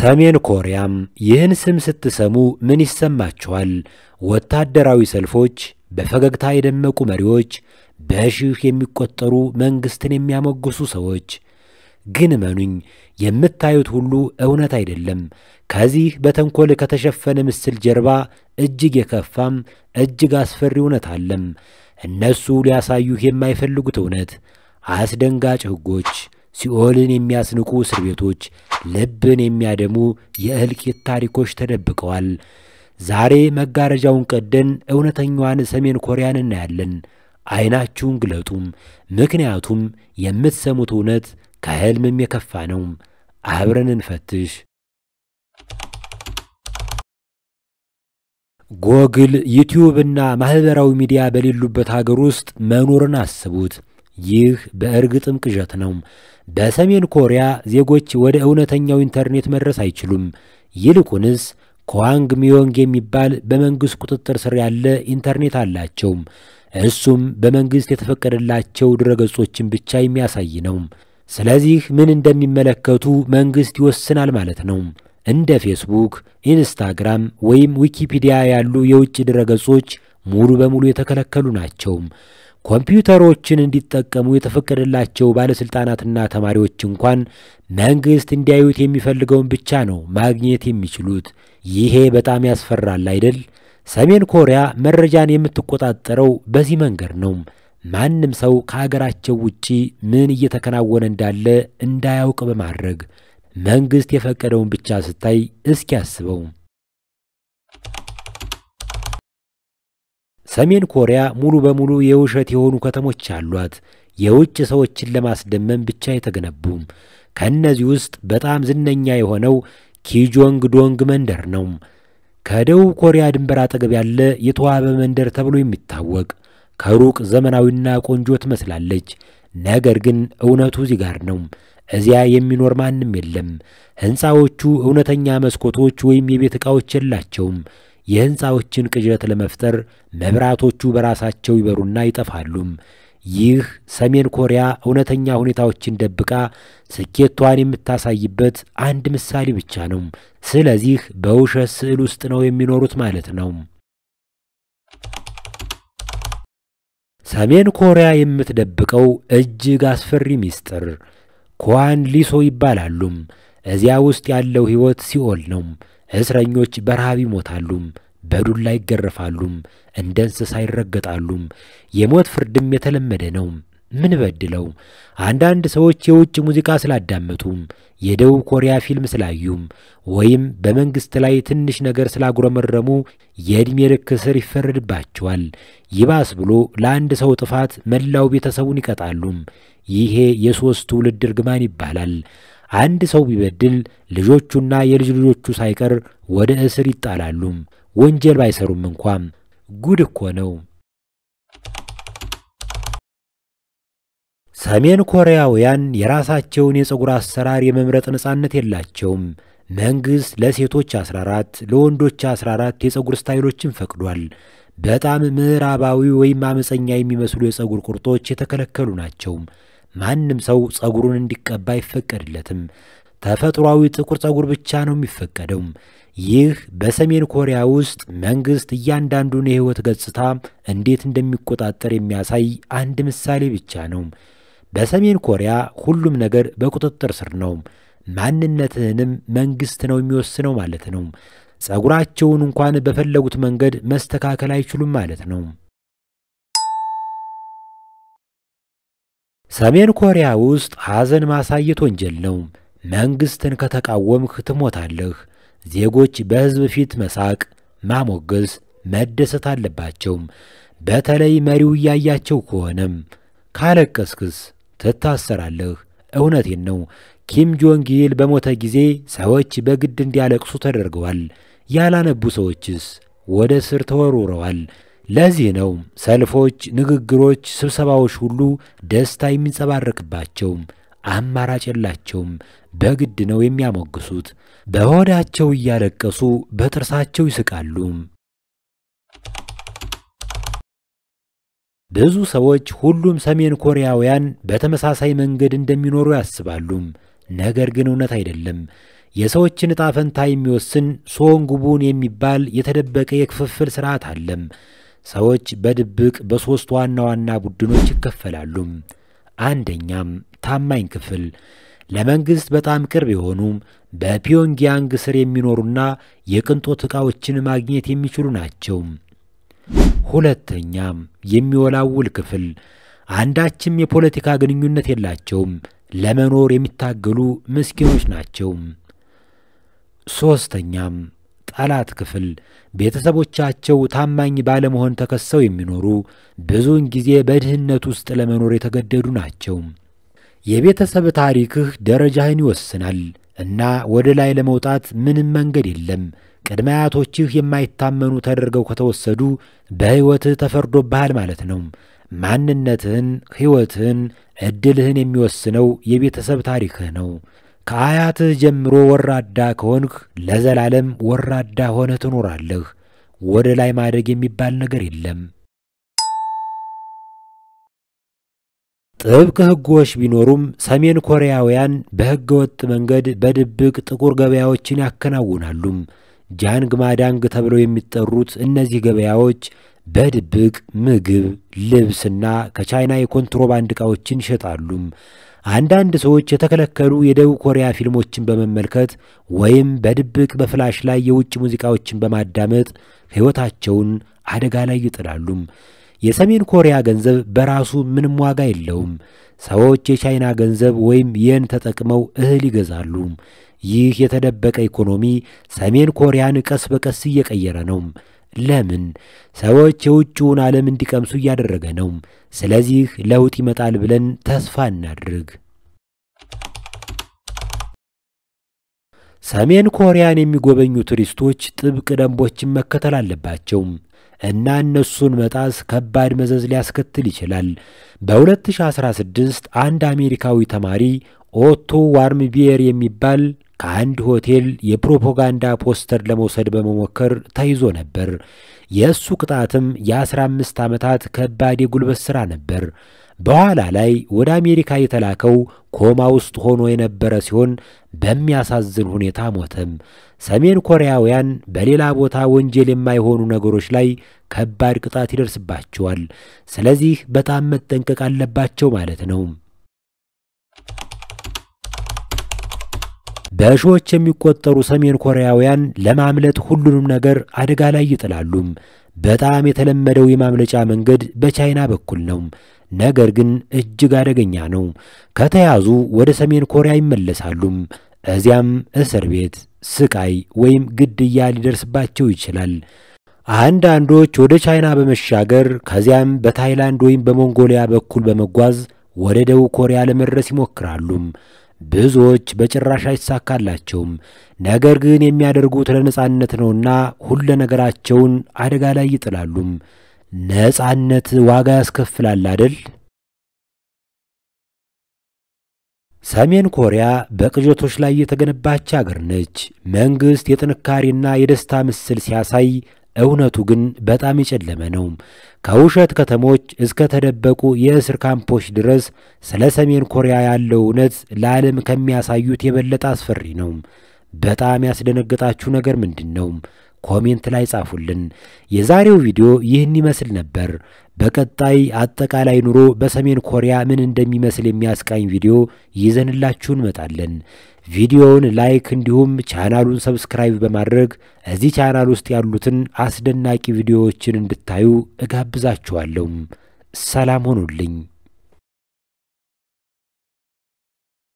ሰሜን ኮሪያም ይህን ስም ስትሰሙ ምን ይሰማችኋል? ወታደራዊ ሰልፎች፣ በፈገግታ የደመቁ መሪዎች፣ በሺህ የሚቆጠሩ መንግስትን የሚያሞግሱ ሰዎች። ግን እመኑኝ፣ የምታዩት ሁሉ እውነት አይደለም። ከዚህ በተንኮል ከተሸፈነ ምስል ጀርባ እጅግ የከፋም እጅግ አስፈሪ እውነት አለም። እነሱ ሊያሳዩህ የማይፈልጉት እውነት፣ አስደንጋጭ ሕጎች፣ ሲኦልን የሚያስንቁ እስር ቤቶች፣ ልብን የሚያደሙ የእልቂት ታሪኮች ተደብቀዋል። ዛሬ መጋረጃውን ቀደን እውነተኛዋን ሰሜን ኮሪያን እናያለን። ዓይናችሁን ግለጡም፣ ምክንያቱም የምትሰሙት እውነት ከሕልምም የከፋ ነው። አብረን እንፈትሽ። ጎግል፣ ዩቲዩብ እና ማህበራዊ ሚዲያ በሌሉበት ሀገር ውስጥ መኖርን አስቡት። ይህ በእርግጥም ቅዠት ነው። በሰሜን ኮሪያ ዜጎች ወደ እውነተኛው ኢንተርኔት መድረስ አይችሉም። ይልቁንስ ኳንግ ሚዮንግ የሚባል በመንግሥት ቁጥጥር ስር ያለ ኢንተርኔት አላቸው። እሱም በመንግሥት የተፈቀደላቸው ድረገጾችን ብቻ የሚያሳይ ነው። ስለዚህ ምን እንደሚመለከቱ መንግሥት ይወስናል ማለት ነው። እንደ ፌስቡክ፣ ኢንስታግራም ወይም ዊኪፒዲያ ያሉ የውጭ ድረገጾች ሙሉ በሙሉ የተከለከሉ ናቸው። ኮምፒውተሮችን እንዲጠቀሙ የተፈቀደላቸው ባለስልጣናትና ተማሪዎች እንኳን መንግስት እንዲያዩት የሚፈልገውን ብቻ ነው ማግኘት የሚችሉት። ይሄ በጣም ያስፈራል አይደል? ሰሜን ኮሪያ መረጃን የምትቆጣጠረው በዚህ መንገድ ነው። ማንም ሰው ከሀገራቸው ውጪ ምን እየተከናወነ እንዳለ እንዳያውቅ በማድረግ መንግስት የፈቀደውን ብቻ ስታይ እስኪ ያስበው። ሰሜን ኮሪያ ሙሉ በሙሉ የውሸት የሆኑ ከተሞች አሏት፣ የውጭ ሰዎችን ለማስደመም ብቻ የተገነቡ። ከነዚህ ውስጥ በጣም ዝነኛ የሆነው ኪጆንግ ዶንግ መንደር ነው። ከደቡብ ኮሪያ ድንበር አጠገብ ያለ የተዋበ መንደር ተብሎ የሚታወቅ፣ ከሩቅ ዘመናዊና ቆንጆ ትመስላለች። ነገር ግን እውነቱ እዚህ ጋር ነው። እዚያ የሚኖር ማንም የለም። ሕንፃዎቹ እውነተኛ መስኮቶች ወይም የቤት ዕቃዎች የላቸውም። የሕንፃዎችን ቅዠት ለመፍጠር መብራቶቹ በራሳቸው ይበሩና ይጠፋሉ። ይህ ሰሜን ኮሪያ እውነተኛ ሁኔታዎችን ደብቃ ስኬቷን የምታሳይበት አንድ ምሳሌ ብቻ ነው። ስለዚህ በውሸት ስዕል ውስጥ ነው የሚኖሩት ማለት ነው። ሰሜን ኮሪያ የምትደብቀው እጅግ አስፈሪ ሚስጥር ኳን ሊሶ ይባላሉ። እዚያ ውስጥ ያለው ሕይወት ሲኦል ነው። እስረኞች በረሃብ ይሞታሉ፣ በዱላ ይገረፋሉ፣ እንደ እንስሳ ይረገጣሉ። የሞት ፍርድም የተለመደ ነው። ምን በድለው? አንዳንድ ሰዎች የውጭ ሙዚቃ ስላዳመጡ፣ የደቡብ ኮሪያ ፊልም ስላዩ፣ ወይም በመንግስት ላይ ትንሽ ነገር ስላጉረመረሙ የዕድሜ ልክ እስር ይፈረድባቸዋል። ይባስ ብሎ ለአንድ ሰው ጥፋት መላው ቤተሰቡን ይቀጣሉ። ይሄ የሦስት ትውልድ እርግማን ይባላል። አንድ ሰው ቢበድል ልጆቹና የልጅ ልጆቹ ሳይቀር ወደ እስር ይጣላሉ፣ ወንጀል ባይሰሩም እንኳን። ጉድ እኮ ነው። ሰሜን ኮሪያውያን የራሳቸውን የፀጉር አሰራር የመምረጥ ነጻነት የላቸውም። መንግሥት ለሴቶች 14 ለወንዶች 14 የፀጉር ስታይሎችን ፈቅዷል። በጣም ምዕራባዊ ወይም አመፀኛ የሚመስሉ የፀጉር ቁርጦች የተከለከሉ ናቸው። ማንም ሰው ፀጉሩን እንዲቀባ አይፈቀድለትም። ተፈጥሯዊ ጥቁር ፀጉር ብቻ ነው የሚፈቀደው። ይህ በሰሜን ኮሪያ ውስጥ መንግሥት እያንዳንዱን የሕይወት ገጽታ እንዴት እንደሚቆጣጠር የሚያሳይ አንድ ምሳሌ ብቻ ነው። በሰሜን ኮሪያ ሁሉም ነገር በቁጥጥር ስር ነው። ማንነትህንም መንግሥት ነው የሚወስነው ማለት ነው። ፀጉራቸውን እንኳን በፈለጉት መንገድ መስተካከል አይችሉም ማለት ነው። ሰሜን ኮሪያ ውስጥ ሐዘን ማሳየት ወንጀል ነው። መንግሥትን ከተቃወምክ ትሞታለህ። ዜጎች በሕዝብ ፊት መሳቅ፣ ማሞገስ፣ መደሰት አለባቸው። በተለይ መሪው እያያቸው ከሆነም። ካለቀስክስ ትታሰራለህ። እውነቴን ነው። ኪም ጆንግ ኢል በሞተ ጊዜ ሰዎች በግድ እንዲያለቅሱ ተደርገዋል። ያላነቡ ሰዎችስ ወደ እስር ተወርውረዋል። ለዚህ ነው ሰልፎች፣ ንግግሮች፣ ስብሰባዎች ሁሉ ደስታ የሚንጸባረቅባቸው። አማራጭ የላቸውም። በግድ ነው የሚያሞግሱት። በሆዳቸው እያለቀሱ በጥርሳቸው ይስቃሉ። ብዙ ሰዎች ሁሉም ሰሜን ኮሪያውያን በተመሳሳይ መንገድ እንደሚኖሩ ያስባሉ። ነገር ግን እውነት አይደለም። የሰዎችን ዕጣ ፈንታ የሚወስን ሶንጉቡን የሚባል የተደበቀ የክፍፍል ሥርዓት አለም። ሰዎች በድብቅ በሦስት ዋና ዋና ቡድኖች ይከፈላሉ። አንደኛም ታማኝ ክፍል፣ ለመንግሥት በጣም ቅርብ የሆኑ በፒዮንግያንግ ስር የሚኖሩና የቅንጦት ዕቃዎችን ማግኘት የሚችሉ ናቸው። ሁለተኛም የሚወላውል ክፍል፣ አንዳችም የፖለቲካ ግንኙነት የላቸውም፣ ለመኖር የሚታገሉ ምስኪኖች ናቸው። ሦስተኛም ጠላት ክፍል፣ ቤተሰቦቻቸው ታማኝ ባለመሆን ተከሰው የሚኖሩ ብዙውን ጊዜ በድህነት ውስጥ ለመኖር የተገደዱ ናቸው። የቤተሰብ ታሪክህ ደረጃህን ይወስናል እና ወደ ላይ ለመውጣት ምንም መንገድ የለም። ቅድመ አያቶችህ የማይታመኑ ተደርገው ከተወሰዱ በሕይወትህ ተፈርዶብሃል ማለት ነው። ማንነትህን፣ ሕይወትህን፣ ዕድልህን የሚወስነው የቤተሰብ ታሪክህ ነው። ከአያትህ ጀምሮ ወራዳ ከሆንህ ለዘላለም ወራዳ ሆነህ ትኖራለህ። ወደ ላይ ማደግ የሚባል ነገር የለም። ጥብቅ ሕጎች ቢኖሩም ሰሜን ኮሪያውያን በሕገ ወጥ መንገድ በድብቅ ጥቁር ገበያዎችን ያከናውናሉ። ጃንግ ማዳንግ ተብለው የሚጠሩት እነዚህ ገበያዎች በድብቅ ምግብ፣ ልብስና ከቻይና የኮንትሮባንድ ዕቃዎችን ይሸጣሉ። አንዳንድ ሰዎች የተከለከሉ የደቡብ ኮሪያ ፊልሞችን በመመልከት ወይም በድብቅ በፍላሽ ላይ የውጭ ሙዚቃዎችን በማዳመጥ ሕይወታቸውን አደጋ ላይ ይጥላሉ። የሰሜን ኮሪያ ገንዘብ በራሱ ምንም ዋጋ የለውም። ሰዎች የቻይና ገንዘብ ወይም የን ተጠቅመው እህል ይገዛሉ። ይህ የተደበቀ ኢኮኖሚ ሰሜን ኮሪያን ቀስ በቀስ እየቀየረ ነው። ለምን? ሰዎች የውጭውን ዓለም እንዲቀምሱ እያደረገ ነው። ስለዚህ ለውጥ ይመጣል ብለን ተስፋ እናድርግ። ሰሜን ኮሪያን የሚጎበኙ ቱሪስቶች ጥብቅ ደንቦችን መከተል አለባቸው እና እነሱን መጣስ ከባድ መዘዝ ሊያስከትል ይችላል። በ2016 አንድ አሜሪካዊ ተማሪ ኦቶ ዋርምቢየር የሚባል ከአንድ ሆቴል የፕሮፓጋንዳ ፖስተር ለመውሰድ በመሞከር ተይዞ ነበር። የእሱ ቅጣትም የ15 ዓመታት ከባድ የጉልበት ሥራ ነበር። በኋላ ላይ ወደ አሜሪካ የተላከው ኮማ ውስጥ ሆኖ የነበረ ሲሆን በሚያሳዝን ሁኔታ ሞተም። ሰሜን ኮሪያውያን በሌላ ቦታ ወንጀል የማይሆኑ ነገሮች ላይ ከባድ ቅጣት ይደርስባቸዋል። ስለዚህ በጣም መጠንቀቅ አለባቸው ማለት ነው። በሺዎች የሚቆጠሩ ሰሜን ኮሪያውያን ለማምለጥ ሁሉንም ነገር አደጋ ላይ ይጥላሉ። በጣም የተለመደው የማምለጫ መንገድ በቻይና በኩል ነው። ነገር ግን እጅግ አደገኛ ነው። ከተያዙ ወደ ሰሜን ኮሪያ ይመለሳሉ። እዚያም እስር ቤት፣ ስቃይ ወይም ግድያ ሊደርስባቸው ይችላል። አንዳንዶች ወደ ቻይና በመሻገር ከዚያም በታይላንድ ወይም በሞንጎሊያ በኩል በመጓዝ ወደ ደቡብ ኮሪያ ለመድረስ ይሞክራሉ። ብዙዎች በጭራሽ አይሳካላቸውም። ነገር ግን የሚያደርጉት ለነጻነት ነውና ሁሉ ነገራቸውን አደጋ ላይ ይጥላሉ። ነጻነት ዋጋ ያስከፍላል አይደል? ሰሜን ኮሪያ በቅዠቶች ላይ የተገነባች አገር ነች። መንግሥት የጥንካሬና የደስታ ምስል ሲያሳይ፣ እውነቱ ግን በጣም የጨለመ ነው። ከውሸት ከተሞች እስከ ተደበቁ የእስር ካምፖች ድረስ ስለ ሰሜን ኮሪያ ያለው እውነት ለዓለም ከሚያሳዩት የበለጠ አስፈሪ ነው። በጣም ያስደነገጣችሁ ነገር ምንድን ነው? ኮሜንት ላይ ጻፉልን። የዛሬው ቪዲዮ ይህን ይመስል ነበር። በቀጣይ አጠቃላይ ኑሮ በሰሜን ኮሪያ ምን እንደሚመስል የሚያስቃኝ ቪዲዮ ይዘንላችሁ እንመጣለን። ቪዲዮውን ላይክ እንዲሁም ቻናሉን ሰብስክራይብ በማድረግ እዚህ ቻናል ውስጥ ያሉትን አስደናቂ ቪዲዮዎችን እንድታዩ እጋብዛችኋለሁ። ሰላም ሆኑልኝ።